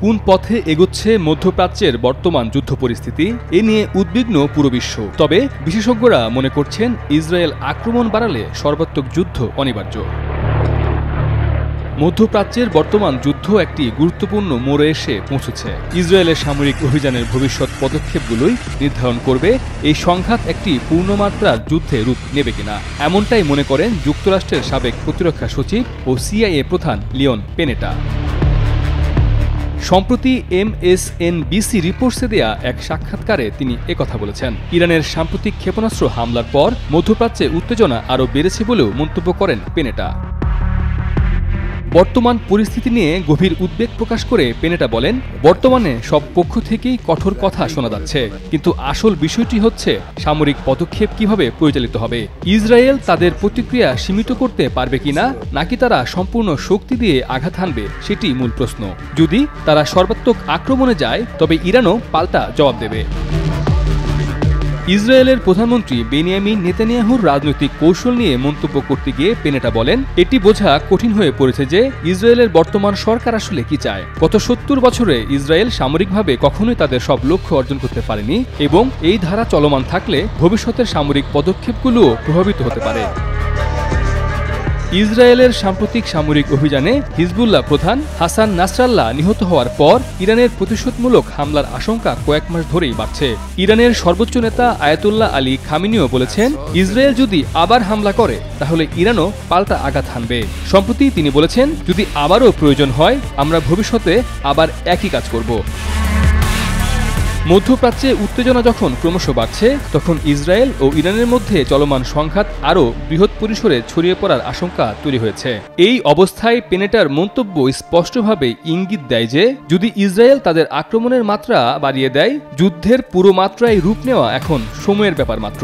কোন পথে এগোচ্ছে মধ্যপ্রাচ্যের বর্তমান যুদ্ধ পরিস্থিতি এ নিয়ে উদ্বিগ্ন পুরো বিশ্ব। তবে বিশেষজ্ঞরা মনে করছেন ইসরায়েল আক্রমণ বাড়ালে সর্বাত্মক যুদ্ধ অনিবার্য। মধ্যপ্রাচ্যের বর্তমান যুদ্ধ একটি গুরুত্বপূর্ণ মোড়ে এসে পৌঁছেছে। ইসরায়েলের সামরিক অভিযানের ভবিষ্যৎ পদক্ষেপগুলোই নির্ধারণ করবে এই সংঘাত একটি পূর্ণমাত্রার যুদ্ধে রূপ নেবে কিনা। এমনটাই মনে করেন যুক্তরাষ্ট্রের সাবেক প্রতিরক্ষা সচিব ও সিআইএ প্রধান লিওন পেনেটা। সম্প্রতি MSNBC রিপোর্টসে দেয়া এক সাক্ষাৎকারে তিনি একথা বলেছেন। ইরানের সাম্প্রতিক ক্ষেপণাস্ত্র হামলার পর মধ্যপ্রাচ্যে উত্তেজনা আরও বেড়েছে বলেও মন্তব্য করেন পেনেটা। বর্তমান পরিস্থিতি নিয়ে গভীর উদ্বেগ প্রকাশ করে পেনেটা বলেন, বর্তমানে সব পক্ষ থেকেই কঠোর কথা শোনা যাচ্ছে, কিন্তু আসল বিষয়টি হচ্ছে সামরিক পদক্ষেপ কিভাবে পরিচালিত হবে। ইসরায়েল তাদের প্রতিক্রিয়া সীমিত করতে পারবে কিনা, নাকি তারা সম্পূর্ণ শক্তি দিয়ে আঘাত হানবে, সেটি মূল প্রশ্ন। যদি তারা সর্বাত্মক আক্রমণে যায় তবে ইরানও পাল্টা জবাব দেবে। ইসরায়েলের প্রধানমন্ত্রী বেনিয়ামিন নেতানিয়াহুর রাজনৈতিক কৌশল নিয়ে মন্তব্য করতে গিয়ে পেনেটা বলেন, এটি বোঝা কঠিন হয়ে পড়েছে যে ইসরায়েলের বর্তমান সরকার আসলে কি চায়। গত 70 বছরে ইসরায়েল সামরিকভাবে কখনোই তাদের সব লক্ষ্য অর্জন করতে পারেনি এবং এই ধারা চলমান থাকলে ভবিষ্যতের সামরিক পদক্ষেপগুলোও প্রভাবিত হতে পারে। ইসরায়েলের সাম্প্রতিক সামরিক অভিযানে হিজবুল্লাহ প্রধান হাসান নাসরাল্লাহ নিহত হওয়ার পর ইরানের প্রতিশোধমূলক হামলার আশঙ্কা কয়েক মাস ধরেই বাড়ছে। ইরানের সর্বোচ্চ নেতা আয়াতুল্লাহ আলী খামেনিও বলেছেন, ইসরায়েল যদি আবার হামলা করে তাহলে ইরানও পাল্টা আঘাত হানবে। সম্প্রতি তিনি বলেছেন, যদি আবারও প্রয়োজন হয় আমরা ভবিষ্যতে আবার একই কাজ করব। মধ্যপ্রাচ্যে উত্তেজনা যখন ক্রমশ বাড়ছে, তখন ইসরায়েল ও ইরানের মধ্যে চলমান সংঘাত আরও বৃহৎ পরিসরে ছড়িয়ে পড়ার আশঙ্কা তৈরি হয়েছে। এই অবস্থায় পেনেটার মন্তব্য স্পষ্টভাবে ইঙ্গিত দেয় যে যদি ইসরায়েল তাদের আক্রমণের মাত্রা বাড়িয়ে দেয়, যুদ্ধের পুরো মাত্রায় রূপ নেওয়া এখন সময়ের ব্যাপার মাত্র।